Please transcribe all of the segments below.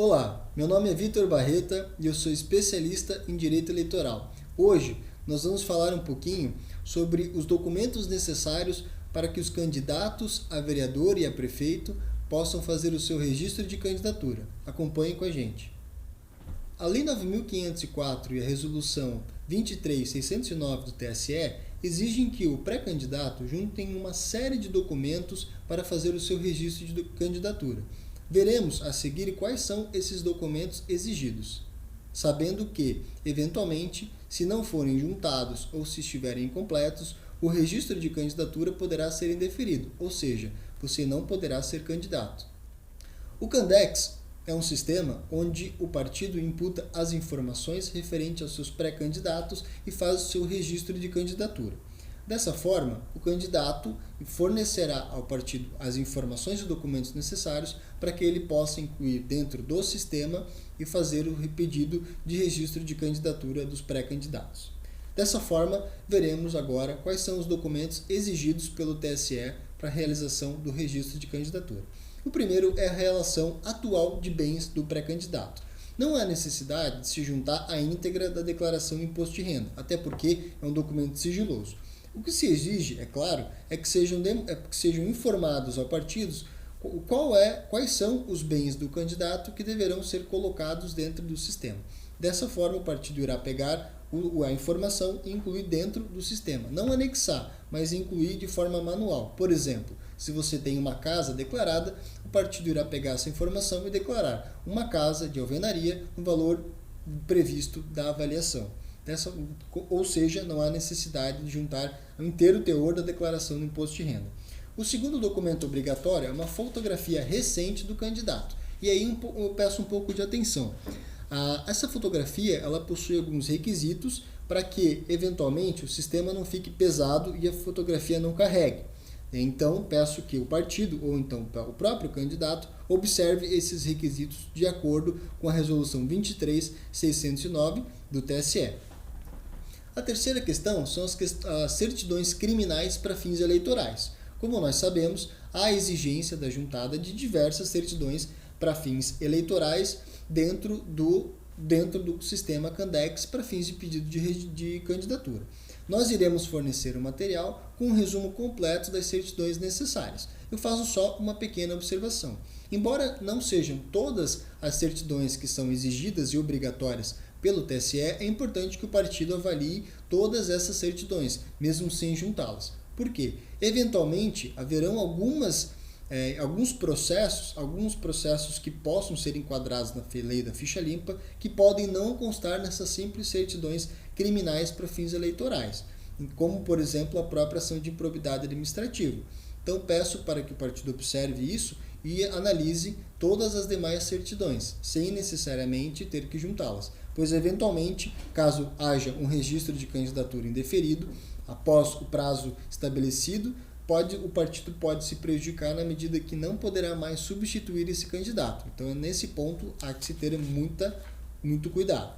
Olá, meu nome é Vitor Barreta e eu sou especialista em Direito Eleitoral. Hoje nós vamos falar um pouquinho sobre os documentos necessários para que os candidatos a vereador e a prefeito possam fazer o seu registro de candidatura. Acompanhe com a gente. A Lei 9.504 e a Resolução 23.609 do TSE exigem que o pré-candidato juntem uma série de documentos para fazer o seu registro de candidatura. Veremos a seguir quais são esses documentos exigidos, sabendo que, eventualmente, se não forem juntados ou se estiverem incompletos, o registro de candidatura poderá ser indeferido, ou seja, você não poderá ser candidato. O Candex é um sistema onde o partido imputa as informações referentes aos seus pré-candidatos e faz o seu registro de candidatura. Dessa forma, o candidato fornecerá ao partido as informações e documentos necessários para que ele possa incluir dentro do sistema e fazer o pedido de registro de candidatura dos pré-candidatos. Dessa forma, veremos agora quais são os documentos exigidos pelo TSE para a realização do registro de candidatura. O primeiro é a relação atual de bens do pré-candidato. Não há necessidade de se juntar à íntegra da declaração de imposto de renda, até porque é um documento sigiloso. O que se exige, é claro, é que sejam informados ao partido quais são os bens do candidato que deverão ser colocados dentro do sistema. Dessa forma, o partido irá pegar a informação e incluir dentro do sistema. Não anexar, mas incluir de forma manual. Por exemplo, se você tem uma casa declarada, o partido irá pegar essa informação e declarar uma casa de alvenaria no valor previsto da avaliação. Ou seja, não há necessidade de juntar o inteiro teor da declaração do imposto de renda. O segundo documento obrigatório é uma fotografia recente do candidato. E aí eu peço um pouco de atenção. Essa fotografia ela possui alguns requisitos para que, eventualmente, o sistema não fique pesado e a fotografia não carregue. Então, peço que o partido, ou então o próprio candidato, observe esses requisitos de acordo com a Resolução 23.609 do TSE. A terceira questão são as certidões criminais para fins eleitorais. Como nós sabemos, há a exigência da juntada de diversas certidões para fins eleitorais dentro do sistema Candex para fins de pedido de candidatura. Nós iremos fornecer o material com um resumo completo das certidões necessárias. Eu faço só uma pequena observação. Embora não sejam todas as certidões que são exigidas e obrigatórias pelo TSE, é importante que o partido avalie todas essas certidões, mesmo sem juntá-las. Por quê? Eventualmente, haverão alguns processos que possam ser enquadrados na lei da ficha limpa, que podem não constar nessas simples certidões criminais para fins eleitorais, como, por exemplo, a própria ação de improbidade administrativa. Então, peço para que o partido observe isso e analise todas as demais certidões, sem necessariamente ter que juntá-las, pois, eventualmente, caso haja um registro de candidatura indeferido, após o prazo estabelecido, o partido pode se prejudicar na medida que não poderá mais substituir esse candidato. Então, nesse ponto, há que se ter muito cuidado.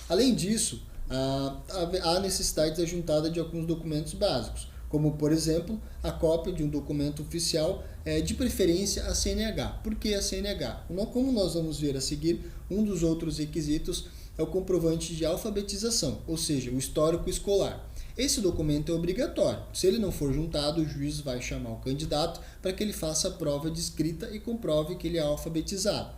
Além disso, há necessidade da juntada de alguns documentos básicos, como, por exemplo, a cópia de um documento oficial, de preferência a CNH. Por que a CNH? Como nós vamos ver a seguir, um dos outros requisitos é o comprovante de alfabetização, ou seja, o histórico escolar. Esse documento é obrigatório. Se ele não for juntado, o juiz vai chamar o candidato para que ele faça a prova de escrita e comprove que ele é alfabetizado.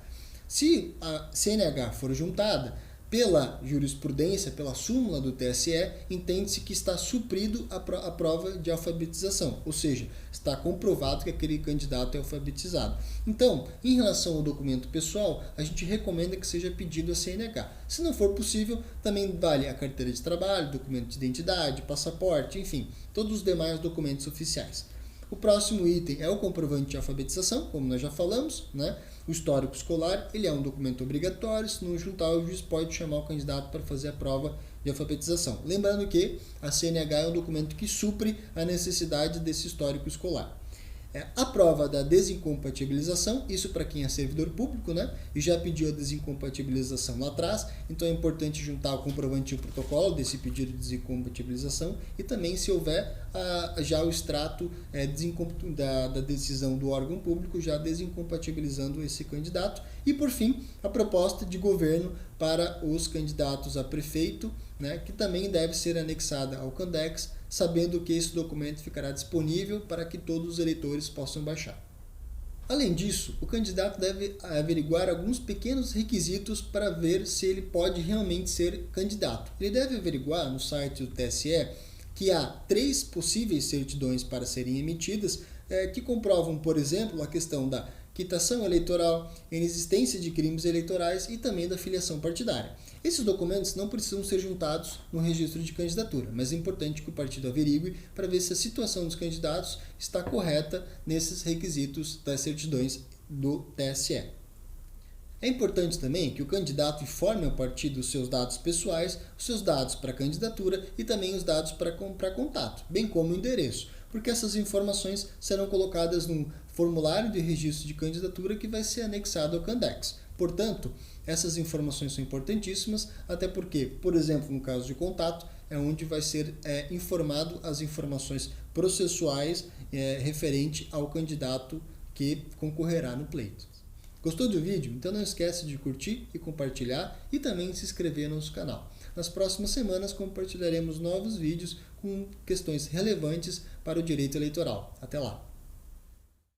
Se a CNH for juntada, pela jurisprudência, pela súmula do TSE, entende-se que está suprido a prova de alfabetização, ou seja, está comprovado que aquele candidato é alfabetizado. Então, em relação ao documento pessoal, a gente recomenda que seja pedido a CNH. Se não for possível, também vale a carteira de trabalho, documento de identidade, passaporte, enfim, todos os demais documentos oficiais. O próximo item é o comprovante de alfabetização, como nós já falamos, né? O histórico escolar, ele é um documento obrigatório, se não juntar, o juiz pode chamar o candidato para fazer a prova de alfabetização. Lembrando que a CNH é um documento que supre a necessidade desse histórico escolar. A prova da desincompatibilização, isso para quem é servidor público, né? E já pediu a desincompatibilização lá atrás, então é importante juntar o comprovante e o protocolo desse pedido de desincompatibilização e também, se houver, já o extrato da decisão do órgão público, já desincompatibilizando esse candidato. E, por fim, a proposta de governo para os candidatos a prefeito, né, que também deve ser anexada ao Candex, sabendo que esse documento ficará disponível para que todos os eleitores possam baixar. Além disso, o candidato deve averiguar alguns pequenos requisitos para ver se ele pode realmente ser candidato. Ele deve averiguar no site do TSE que há 3 possíveis certidões para serem emitidas que comprovam, por exemplo, a questão da quitação eleitoral, inexistência de crimes eleitorais e também da filiação partidária. Esses documentos não precisam ser juntados no registro de candidatura, mas é importante que o partido averigue para ver se a situação dos candidatos está correta nesses requisitos das certidões do TSE. É importante também que o candidato informe ao partido os seus dados pessoais, os seus dados para candidatura e também os dados para contato, bem como o endereço, porque essas informações serão colocadas num formulário de registro de candidatura que vai ser anexado ao Candex. Portanto, essas informações são importantíssimas, até porque, por exemplo, no caso de contato, é onde vai ser informado as informações processuais referente ao candidato que concorrerá no pleito. Gostou do vídeo? Então não esquece de curtir e compartilhar e também se inscrever no nosso canal. Nas próximas semanas compartilharemos novos vídeos com questões relevantes para o direito eleitoral. Até lá!